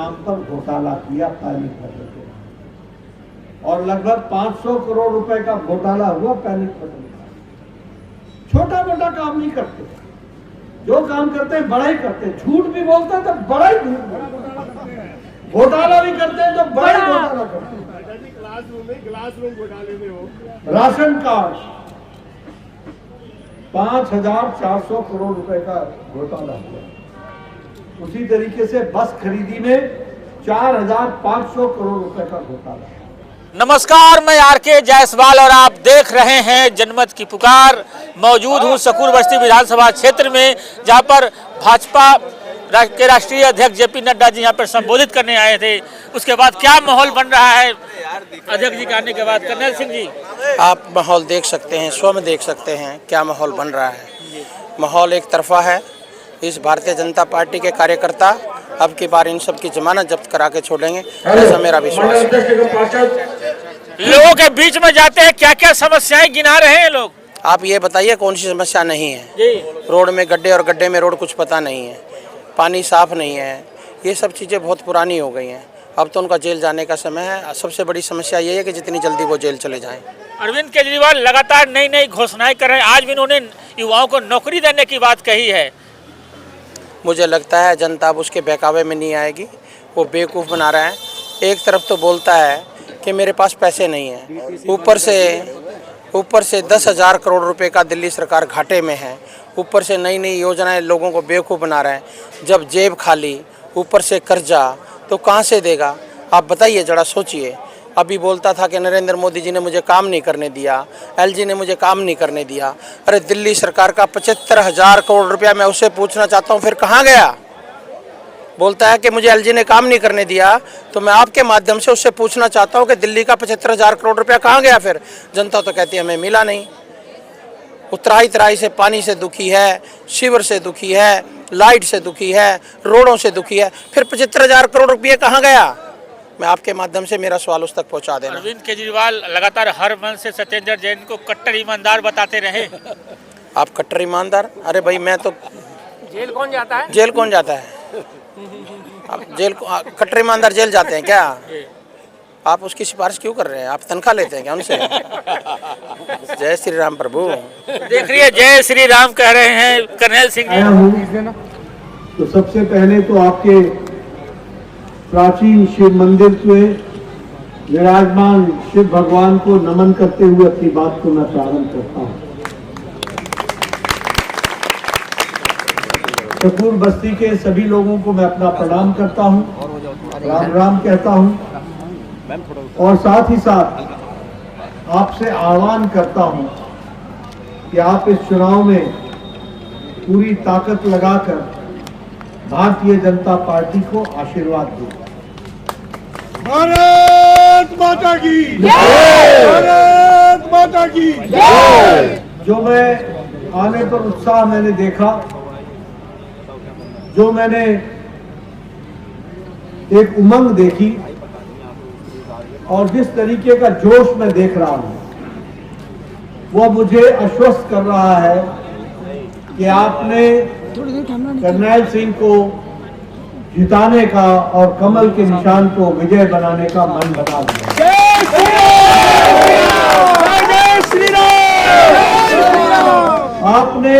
नाम पर घोटाला किया पैनिक बटन के, और लगभग 500 करोड़ रुपए का घोटाला हुआ पैनिक बटन का। छोटा मोटा काम नहीं करते, जो काम करते हैं बड़ा ही करते हैं। झूठ भी बोलते हैं तो बड़ा ही झूठ बोलते हैं, घोटाला भी करते हैं तो बड़ा ही घोटाला करते हैं। क्लासरूम घोटाले में हो, राशन कार्ड 5400 करोड़ रुपए का घोटाला हुआ। उसी तरीके से बस खरीदी में 4500 करोड़ रुपए का घोटाला। नमस्कार, मैं आरके जायसवाल और आप देख रहे हैं जनमत की पुकार। मौजूद हूं सकूर बस्ती विधानसभा क्षेत्र में, जहां पर भाजपा के राष्ट्रीय अध्यक्ष जेपी नड्डा जी यहां पर संबोधित करने आए थे। उसके बाद क्या माहौल बन रहा है अध्यक्ष जी के आने के बाद? कर्नल सिंह जी, आप माहौल देख सकते हैं, स्वयं देख सकते हैं क्या माहौल बन रहा है। माहौल एक तरफा है। इस भारतीय जनता पार्टी के कार्यकर्ता अब की बार इन सब की जमानत जब्त करा के छोड़ेंगे, ऐसा मेरा विश्वास है। लोगों के बीच में जाते हैं, क्या क्या समस्याएं गिना रहे हैं लोग? आप ये बताइए कौन सी समस्या नहीं है? रोड में गड्ढे और गड्ढे में रोड कुछ पता नहीं है, पानी साफ नहीं है, ये सब चीज़ें बहुत पुरानी हो गई हैं। अब तो उनका जेल जाने का समय है। सबसे बड़ी समस्या ये है कि जितनी जल्दी वो जेल चले जाएं। अरविंद केजरीवाल लगातार नई नई घोषणाएं कर रहे हैं। आज भी उन्होंने युवाओं को नौकरी देने की बात कही है। मुझे लगता है जनता अब उसके बहकावे में नहीं आएगी। वो बेवकूफ़ बना रहा है। एक तरफ तो बोलता है कि मेरे पास पैसे नहीं हैं, ऊपर से 10,000 करोड़ रुपए का दिल्ली सरकार घाटे में है, ऊपर से नई नई योजनाएं लोगों को बेवकूफ़ बना रहे हैं। जब जेब खाली, ऊपर से कर्जा, तो कहाँ से देगा? आप बताइए, जरा सोचिए। अभी बोलता था कि नरेंद्र मोदी जी ने मुझे काम नहीं करने दिया, एलजी ने मुझे काम नहीं करने दिया। अरे दिल्ली सरकार का 75,000 करोड़ रुपया मैं उससे पूछना चाहता हूँ, फिर कहाँ गया? बोलता है कि मुझे एलजी ने काम नहीं करने दिया, तो मैं आपके माध्यम से उससे पूछना चाहता हूँ कि दिल्ली का 75,000 करोड़ रुपया कहाँ गया? फिर जनता तो कहती है हमें मिला नहीं। उतराई तराई से पानी से दुखी है, सीवर से दुखी है, लाइट से दुखी है, रोडों से दुखी है, फिर 75,000 करोड़ रुपये कहाँ गया? मैं आपके माध्यम से मेरा सवाल उस तक पहुँचा देना। अरविंद केजरीवाल लगातार हर मन से सत्येंद्र जैन को कट्टर ईमानदार बताते रहे। आप कट्टर ईमानदार? अरे भाई, मैं तो जेल कौन जाता है? जेल कौन जाता है? आप जेल कट्टर ईमानदार जेल जाते हैं क्या? आप उसकी सिफारिश क्यों कर रहे हैं? आप तनख्वाह लेते हैं क्या उनसे? जय श्री राम प्रभु। देख रही है, जय श्री राम कह रहे हैं कर्नल सिंह जी। तो सबसे पहले तो आपके प्राचीन शिव मंदिर में विराजमान शिव भगवान को नमन करते हुए अपनी बात को मैं प्रारंभ करता हूँ। सकूर बस्ती के सभी लोगों को मैं अपना प्रणाम करता हूँ, राम राम कहता हूँ, और साथ ही साथ आपसे आह्वान करता हूँ कि आप इस चुनाव में पूरी ताकत लगाकर भारतीय जनता पार्टी को आशीर्वाद दें। भारत माता की जय! भारत माता की जय! जो मैं आने पर उत्साह मैंने देखा, जो मैंने एक उमंग देखी, और जिस तरीके का जोश मैं देख रहा हूं, वो मुझे आश्वस्त कर रहा है कि आपने कर्नल सिंह को जिताने का और कमल के निशान को विजय बनाने का मन बना दिया। जय श्री राम! आपने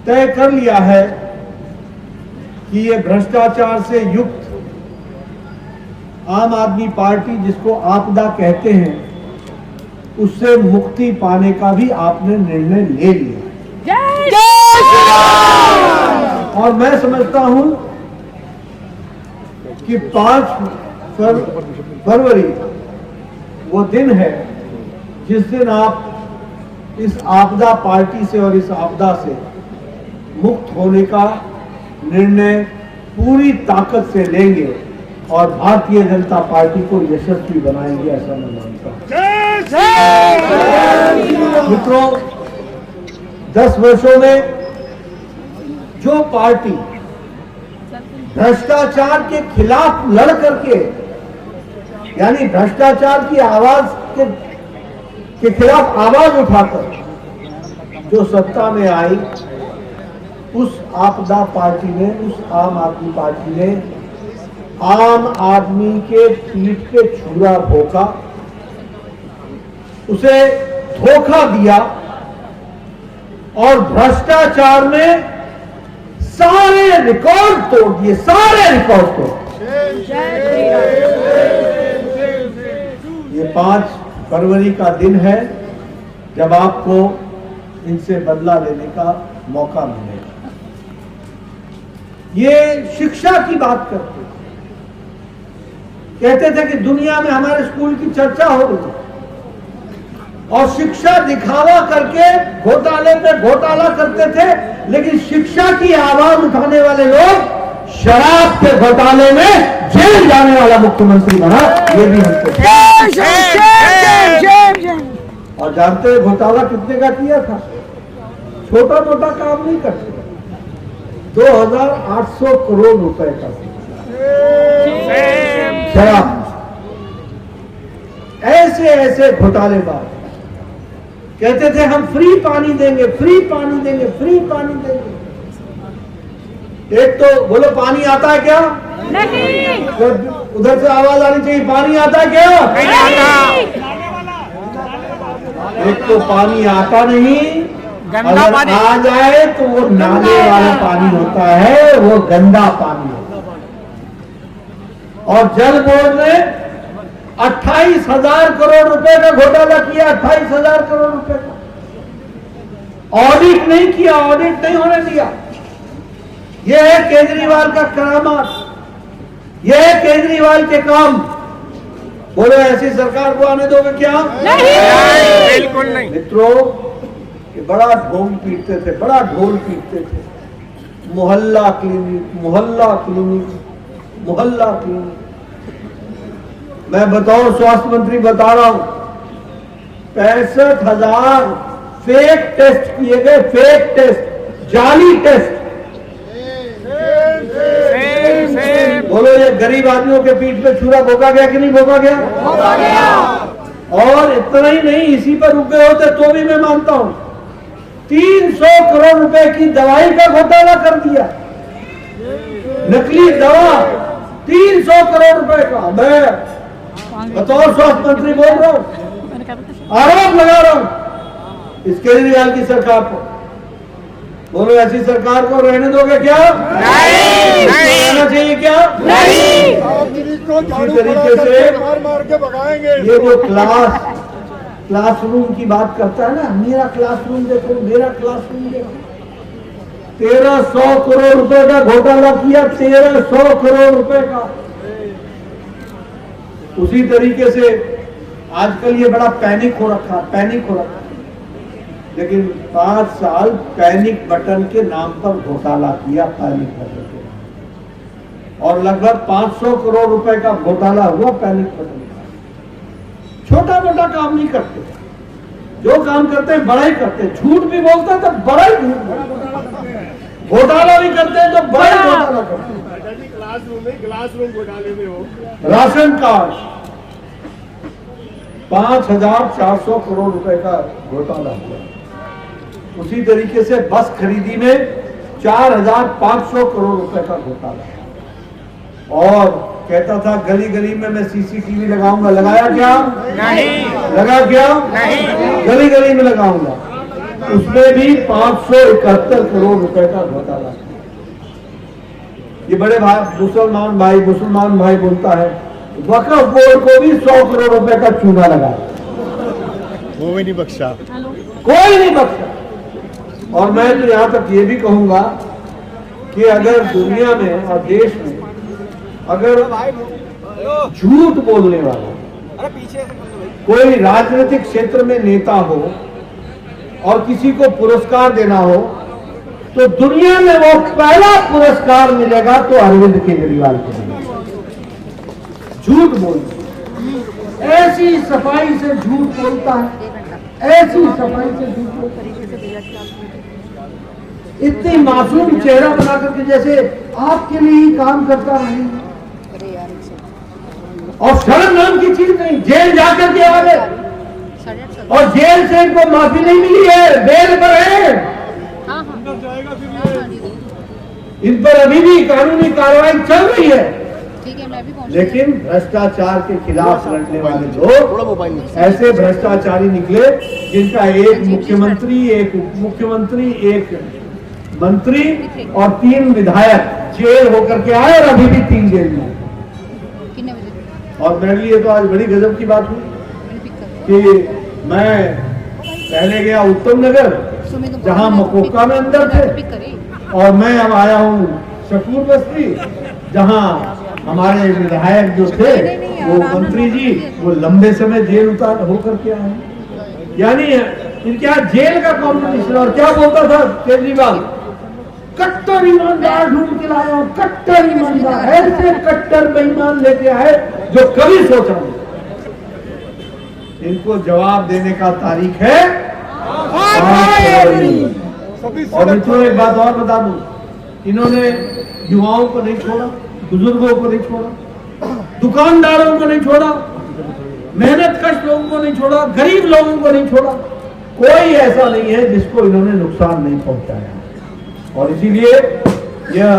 तय कर लिया है कि ये भ्रष्टाचार से युक्त आम आदमी पार्टी, जिसको आपदा कहते हैं, उससे मुक्ति पाने का भी आपने निर्णय ले लिया। और मैं समझता हूं कि 5 फरवरी वो दिन है जिस दिन आप इस आपदा पार्टी से और इस आपदा से मुक्त होने का निर्णय पूरी ताकत से लेंगे और भारतीय जनता पार्टी को यशस्वी बनाएंगे, ऐसा मैं मानता हूं। मित्रों, 10 वर्षों में जो पार्टी भ्रष्टाचार के खिलाफ लड़ करके, यानी भ्रष्टाचार की आवाज के खिलाफ आवाज उठाकर जो सत्ता में आई, उस आपदा पार्टी ने, उस आम आदमी पार्टी ने आम आदमी के पीठ पे छुरा भोंका, उसे धोखा दिया और भ्रष्टाचार में सारे रिकॉर्ड तोड़ दिए, सारे रिकॉर्ड तोड़ दिए। ये 5 फरवरी का दिन है जब आपको इनसे बदला लेने का मौका मिलेगा। ये शिक्षा की बात करते थे, कहते थे कि दुनिया में हमारे स्कूल की चर्चा हो रही है और शिक्षा दिखावा करके घोटाले पे घोटाला करते थे, लेकिन शिक्षा की आवाज उठाने वाले लोग शराब के घोटाले में जेल जाने वाला मुख्यमंत्री बना। ये भी और जानते हैं घोटाला कितने का किया था? छोटा मोटा काम नहीं करते, 2800 करोड़ रुपए का शराब। ऐसे ऐसे घोटालेबाज कहते थे हम फ्री पानी देंगे, फ्री पानी देंगे, फ्री पानी देंगे। एक तो बोलो पानी आता है क्या? नहीं। तो उधर से आवाज आनी चाहिए, पानी आता है क्या? नहीं आता। एक तो पानी आता नहीं, अगर आ जाए तो वो नाले वाला पानी होता है, वो गंदा पानी होता है। और जल बोर्ड ने 28,000 करोड़ रुपए का घोटाला किया, 28,000 करोड़ रुपए का। ऑडिट नहीं किया, ऑडिट नहीं होने दिया। यह है केजरीवाल का करामात, यह है केजरीवाल के काम। बोलो ऐसी सरकार को आने दोगे क्या? नहीं, बिल्कुल नहीं। मित्रों, ये बड़ा ढोल पीटते थे, बड़ा ढोल पीटते थे। मोहल्ला क्लिनिक, मोहल्ला क्लिनिक, मोहल्ला क्लिनिक। मैं बताऊं, स्वास्थ्य मंत्री बता रहा हूं, 65,000 फेक टेस्ट किए गए, फेक टेस्ट, जाली टेस्ट। बोलो ये गरीब आदमियों के पीठ पे छुरा भोंका गया कि नहीं भोंका गया? भोंका गया। और इतना ही नहीं, इसी पर रुक गए होते तो भी मैं मानता हूं। 300 करोड़ रुपए की दवाई का घोटाला कर दिया, नकली दवा 300 करोड़ रुपए का। मैं बतौर स्वास्थ्य मंत्री बोल रहा हूं, आरोप लगा रहा हूं इस केजरीवाल की सरकार पर। बोलो ऐसी सरकार को रहने दोगे क्या? नहीं, नहीं। रहना चाहिए क्या? नहीं। इसी तरीके से मार के भगाएंगे। ये जो क्लासरूम की बात करता है ना, मेरा क्लासरूम देखो, मेरा क्लासरूम देखो। 1300 करोड़ रुपए का घोटाला किया, 1300 करोड़ रुपए का। उसी तरीके से आजकल ये बड़ा पैनिक हो रखा, पैनिक हो रखा। लेकिन 5 साल पैनिक बटन के नाम पर घोटाला किया, पैनिक बटन के नाम, और लगभग 500 करोड़ रुपए का घोटाला हुआ पैनिक बटन का। छोटा मोटा काम नहीं करते, जो काम करते हैं बड़ा ही करते हैं। झूठ भी बोलते हैं तो बड़ा ही झूठ, घोटाला भी करते हैं तो बड़ा ही घोटाला करते हैं। क्लासरूम घोटाले में हो, राशन कार्ड 5,400 करोड़ रुपए का घोटाला हुआ। उसी तरीके से बस खरीदी में 4,500 करोड़ रुपए का घोटाला। और कहता था गली गली में मैं सीसीटीवी लगाऊंगा, लगाया क्या? नहीं। लगा क्या? नहीं। गली गली में लगाऊंगा, उसमें भी 571 करोड़ रुपए का घोटाला। ये बड़े भाई मुसलमान भाई बोलता है वक्फ बोर्ड को भी 100 करोड़ रुपए का चूना लगा, वो भी नहीं बख्शा, कोई नहीं बख्शा। और मैं तो यहां तक ये भी कहूंगा कि अगर दुनिया में और देश में अगर झूठ बोलने वाला कोई राजनीतिक क्षेत्र में नेता हो और किसी को पुरस्कार देना हो, तो दुनिया में वो पहला पुरस्कार मिलेगा तो अरविंद केजरीवाल को मिलेगा। झूठ बोलता, ऐसी सफाई से झूठ बोलता है, ऐसी सफाई से झूठ बोलता है, इतनी मासूम चेहरा बना करके जैसे आपके लिए ही काम करता रहे। और शर्म नाम की चीज नहीं, जेल जाकर के आ गए और जेल से इनको माफी नहीं मिली है, बेल पर है। इन पर अभी भी कानूनी कार्रवाई चल रही है, ठीक है, मैं भी पहुंच लेकिन भ्रष्टाचार के खिलाफ लड़ने वाले लोग ऐसे भ्रष्टाचारी निकले जिनका एक मुख्यमंत्री, एक उप मुख्यमंत्री, एक मंत्री और 3 विधायक जेल होकर के आए और अभी भी 3 जेल में। कितने बजे और मेरे लिए तो आज बड़ी गजब की बात हुई मैंने पिक कर कि मैं पहले गया उत्तम नगर जहां मकोका में अंदर थे, पिक करे और मैं अब आया हूँ शकूर बस्ती जहां हमारे विधायक जो थे वो मंत्री जी वो लंबे समय जेल उतार होकर के आए। यानी इनके यहाँ जेल का कॉम्पिटिशन। और क्या बोलता था केजरीवाल, कट्टर ईमानदार ढूंढ के लाया हूं, कट्टर ईमानदार, ऐसे कट्टर बेईमान लेके आए जो कभी सोचा नहीं। इनको जवाब देने का तारीख है 5 फरवरी। और मित्रों एक बात और बता दूं, इन्होंने युवाओं को नहीं छोड़ा, बुजुर्गों को नहीं छोड़ा, दुकानदारों को नहीं छोड़ा, मेहनत कश लोगों को नहीं छोड़ा, गरीब लोगों को नहीं छोड़ा। कोई ऐसा नहीं है जिसको इन्होंने नुकसान नहीं पहुंचाया। और इसीलिए यह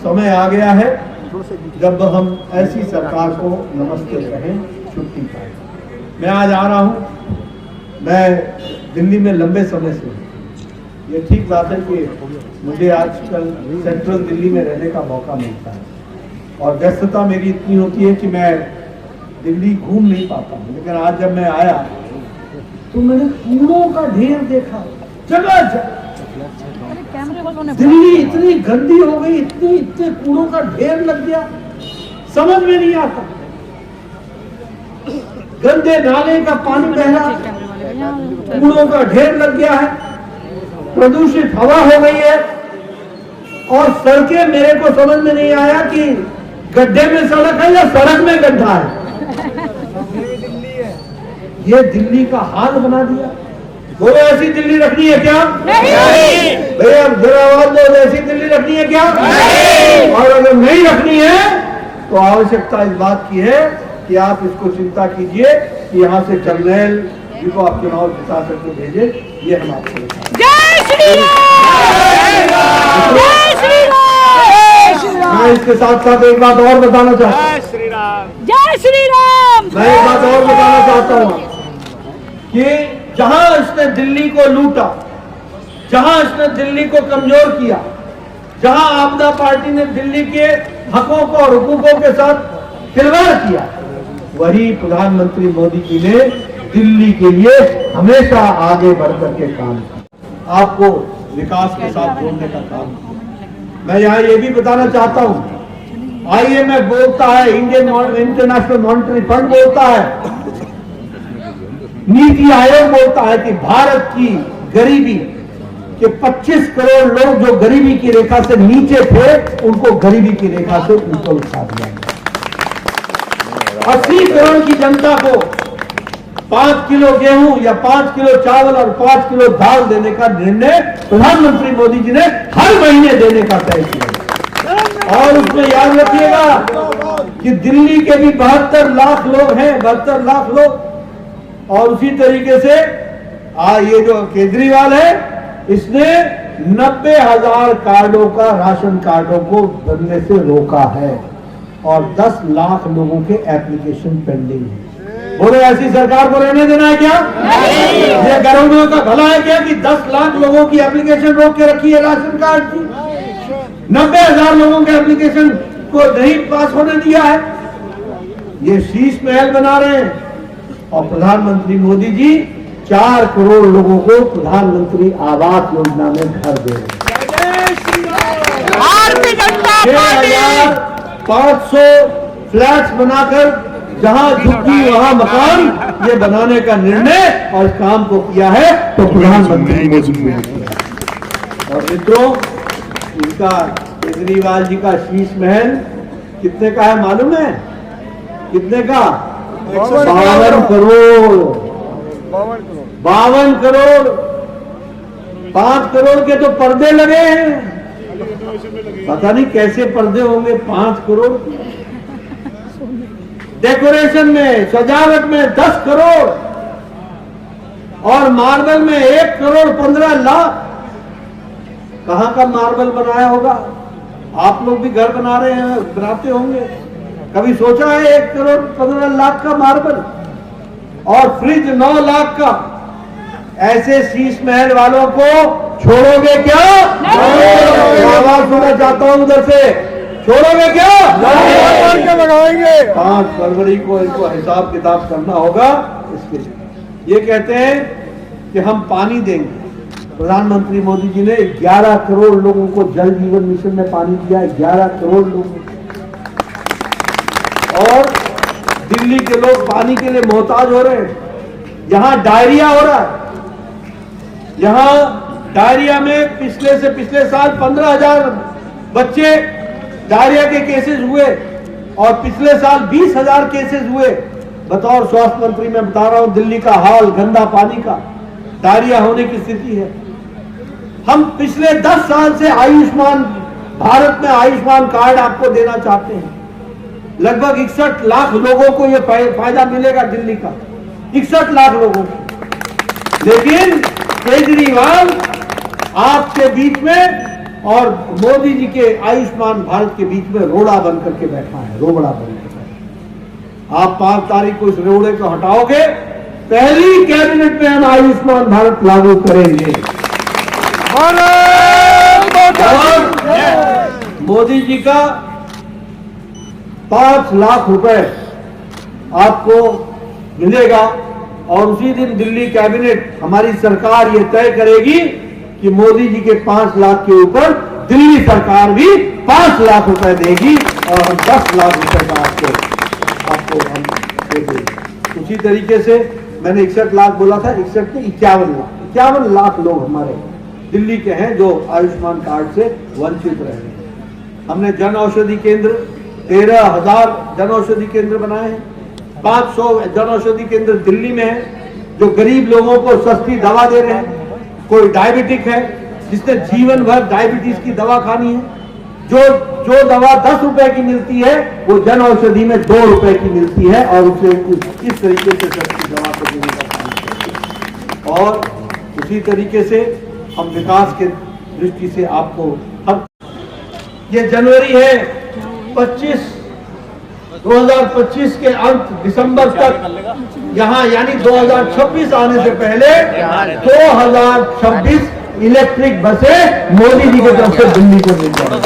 समय आ गया है जब हम ऐसी सरकार को नमस्ते कहें, छुट्टी पाए। मैं आज आ रहा हूं, मैं दिल्ली में लंबे समय से, ये ठीक बात है कि मुझे आजकल सेंट्रल दिल्ली में रहने का मौका मिलता है और व्यस्तता मेरी इतनी होती है कि मैं दिल्ली घूम नहीं पाता हूँ। लेकिन आज जब मैं आया तो मैंने कूड़ों का ढेर देखा जगह जगह। दिल्ली इतनी गंदी हो गई, इतने कूड़ों का ढेर लग गया, समझ में नहीं आता। गंदे नाले का पानी बह रहा, कूड़ों का ढेर लग गया है, प्रदूषित हवा हो गई है। और सड़कें, मेरे को समझ में नहीं आया कि गड्ढे में सड़क है या सड़क में गड्ढा है। ये दिल्ली का हाल बना दिया। बोलो ऐसी दिल्ली रखनी है क्या? नहीं। भैया जरा आवाज दो, ऐसी दिल्ली रखनी है क्या? नहीं। और अगर नहीं रखनी है तो आवश्यकता इस बात की है कि आप इसको चिंता कीजिए कि यहाँ से जनरल जिनको आप चुनाव जिता करके भेजे, ये हम आपको मैं इसके साथ साथ एक बात और बताना चाहता हूँ। जय श्री राम। मैं एक बात और बताना चाहता हूँ कि जहां इसने दिल्ली को लूटा, जहां इसने दिल्ली को कमजोर किया, जहां आपदा पार्टी ने दिल्ली के हकों को और हुकूकों के साथ खिलवाड़ किया, वही प्रधानमंत्री मोदी जी ने दिल्ली के लिए हमेशा आगे बढ़कर के काम किया, आपको विकास के साथ जोड़ने का काम किया। मैं यहाँ ये भी बताना चाहता हूँ, IMF बोलता है, इंडियन इंटरनेशनल मॉनिटरी फंड बोलता है, नीति आयोग बोलता है कि भारत की गरीबी के 25 करोड़ लोग जो गरीबी की रेखा से नीचे थे, उनको गरीबी की रेखा से ऊपर उठा दिया गया। 80 करोड़ की जनता को 5 किलो गेहूं या 5 किलो चावल और 5 किलो दाल देने का निर्णय प्रधानमंत्री मोदी जी ने हर महीने देने का तय किया। और उसमें याद रखिएगा कि दिल्ली के भी 72 लाख लोग हैं, 72 लाख लोग। और उसी तरीके से ये जो केजरीवाल है, इसने 90,000 कार्डों का, राशन कार्डों को बनने से रोका है और 10 लाख लोगों के एप्लीकेशन पेंडिंग है। बोलो ऐसी सरकार को रहने देना है क्या? नहीं। ये गरीबों का भला है क्या कि 10 लाख लोगों की एप्लीकेशन रोक के रखी है राशन कार्ड की? 90,000 लोगों के एप्लीकेशन को नहीं पास होने दिया है। ये शीश महल बना रहे हैं और प्रधानमंत्री मोदी जी 4 करोड़ लोगों को प्रधानमंत्री आवास योजना में घर दे रहे हैं। 6,500 फ्लैट्स बनाकर जहां झुग्गी वहां मकान, ये बनाने का निर्णय और इस काम को किया है तो प्रधानमंत्री मोदी जी ने किया। और मित्रों, इनका केजरीवाल जी का शीश महल कितने का है मालूम है? कितने का? 52 करोड़। 52 करोड़। 5 करोड़ के तो पर्दे लगे हैं, पता नहीं कैसे पर्दे होंगे 5 करोड़। डेकोरेशन में, सजावट में 10 करोड़ और मार्बल में 1 करोड़ 15 लाख। कहाँ का मार्बल बनाया होगा? आप लोग भी घर बना रहे हैं, बनाते होंगे। कभी सोचा है 1 करोड़ 15 लाख का मार्बल और फ्रिज 9 लाख का? ऐसे शीश महल वालों को छोड़ोगे क्या? आवाज सुनना चाहता हूं उधर से, छोड़ोगे क्या? लगाएंगे। 5 फरवरी को इनको हिसाब किताब करना होगा इसके लिए। ये कहते हैं कि हम पानी देंगे। प्रधानमंत्री मोदी जी ने 11 करोड़ लोगों को जल जीवन मिशन में पानी दिया है, 11 करोड़ लोगों को। और दिल्ली के लोग पानी के लिए मोहताज हो रहे हैं। यहां डायरिया हो रहा है। यहां डायरिया में पिछले साल 15,000 बच्चे डायरिया के केसेस हुए और पिछले साल 20,000 केसेस हुए। बतौर स्वास्थ्य मंत्री मैं बता रहा हूं दिल्ली का हाल, गंदा पानी का, डायरिया होने की स्थिति है। हम पिछले 10 साल से आयुष्मान भारत में आयुष्मान कार्ड आपको देना चाहते हैं। लगभग 61 लाख लोगों को यह फायदा मिलेगा दिल्ली का, 61 लाख लोगों को। लेकिन केजरीवाल आपके बीच में और मोदी जी के आयुष्मान भारत के बीच में रोड़ा बन करके बैठा है, रोबड़ा बन के बैठा। आप 5 तारीख को इस रोड़े को हटाओगे, पहली कैबिनेट में हम आयुष्मान भारत लागू करेंगे। और मोदी जी का 5 लाख रुपए आपको मिलेगा और उसी दिन दिल्ली कैबिनेट, हमारी सरकार ये तय करेगी कि मोदी जी के 5 लाख के ऊपर दिल्ली सरकार भी 5 लाख रुपए देगी और हम 10 लाख रुपए का आपको हम दे देंगे। उसी तरीके से मैंने 61 लाख बोला था, 61 नहीं 51 लाख लोग हमारे दिल्ली के हैं जो आयुष्मान कार्ड से वंचित रहे हैं। हमने जन औषधि केंद्र 13,000 जन औषधि केंद्र बनाए हैं। 500 जन औषधि केंद्र दिल्ली में है जो गरीब लोगों को सस्ती दवा दे रहे हैं। कोई डायबिटिक है जिसने जीवन भर डायबिटीज की दवा खानी है, जो दवा 10 रुपए की मिलती है वो जन औषधि में 2 रुपए की मिलती है और उसे इस तरीके से सस्ती दवा को देने का काम करते हैं। और उसी तरीके से हम विकास के दृष्टि से आपको हर ये जनवरी है 2025 के अंत दिसंबर तक यहाँ यानी 2026 आने से पहले 2026 इलेक्ट्रिक बसें मोदी जी की तरफ से दिल्ली को मिल जाएगी।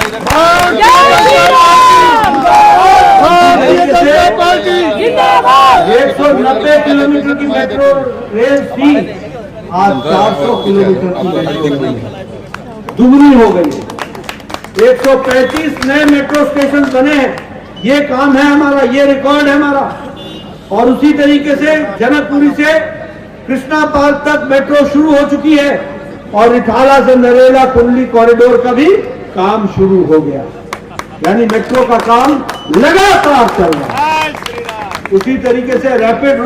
190 किलोमीटर की मेट्रो रेल थी, आज 400 किलोमीटर की मेट्रो दुगनी हो गई है। 135 नए मेट्रो स्टेशन बने हैं। ये काम है हमारा, ये रिकॉर्ड है हमारा। और उसी तरीके से जनकपुरी से कृष्णा पार्क तक मेट्रो शुरू हो चुकी है और इटाला से नरेला कुंडली कॉरिडोर का भी काम शुरू हो गया। यानी मेट्रो का काम लगातार चल रहा है। उसी तरीके से रैपिड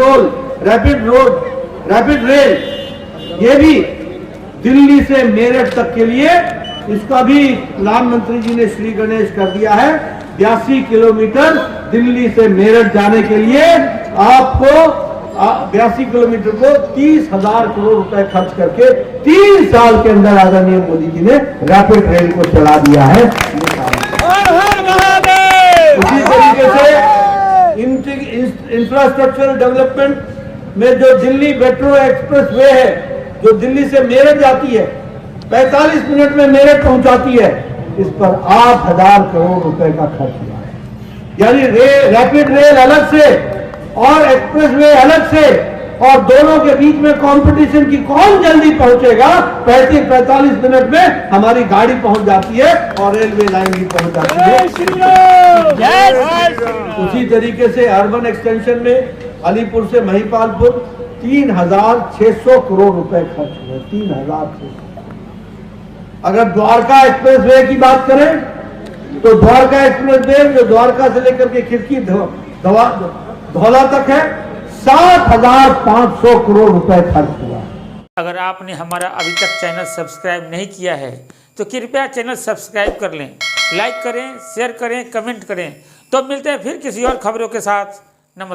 रेल ये भी दिल्ली से मेरठ तक के लिए इसका भी प्रधानमंत्री जी ने श्री गणेश कर दिया है। 82 किलोमीटर दिल्ली से मेरठ जाने के लिए आपको 82 किलोमीटर को 30,000 करोड़ रुपए खर्च करके 3 साल के अंदर आदरणीय मोदी जी ने रैपिड रेल को चला दिया है। उसी तरीके से इंफ्रास्ट्रक्चरल डेवलपमेंट में जो दिल्ली मेट्रो एक्सप्रेस वे है जो दिल्ली से मेरठ जाती है 45 मिनट में मेरठ पहुंचाती है, इस पर 8,000 करोड़ रुपए का खर्च हुआ है। यानी रैपिड रेल अलग से और एक्सप्रेस वे अलग से और दोनों के बीच में कंपटीशन की कौन जल्दी पहुंचेगा। 35-45 मिनट में हमारी गाड़ी पहुंच जाती है और रेलवे लाइन भी पहुंच जाती है। उसी तरीके से अर्बन एक्सटेंशन में अलीपुर से महिपालपुर 3,600 करोड़ रुपए खर्च हुए। 3,600। अगर द्वारका एक्सप्रेस वे की बात करें तो द्वारका एक्सप्रेस वे जो द्वारका से लेकर के खिड़की धौला तक है 7,500 करोड़ रुपए खर्च हुआ। अगर आपने हमारा अभी तक चैनल सब्सक्राइब नहीं किया है तो कृपया चैनल सब्सक्राइब कर लें, लाइक करें, शेयर करें, कमेंट करें। तो मिलते हैं फिर किसी और खबरों के साथ। नमस्कार।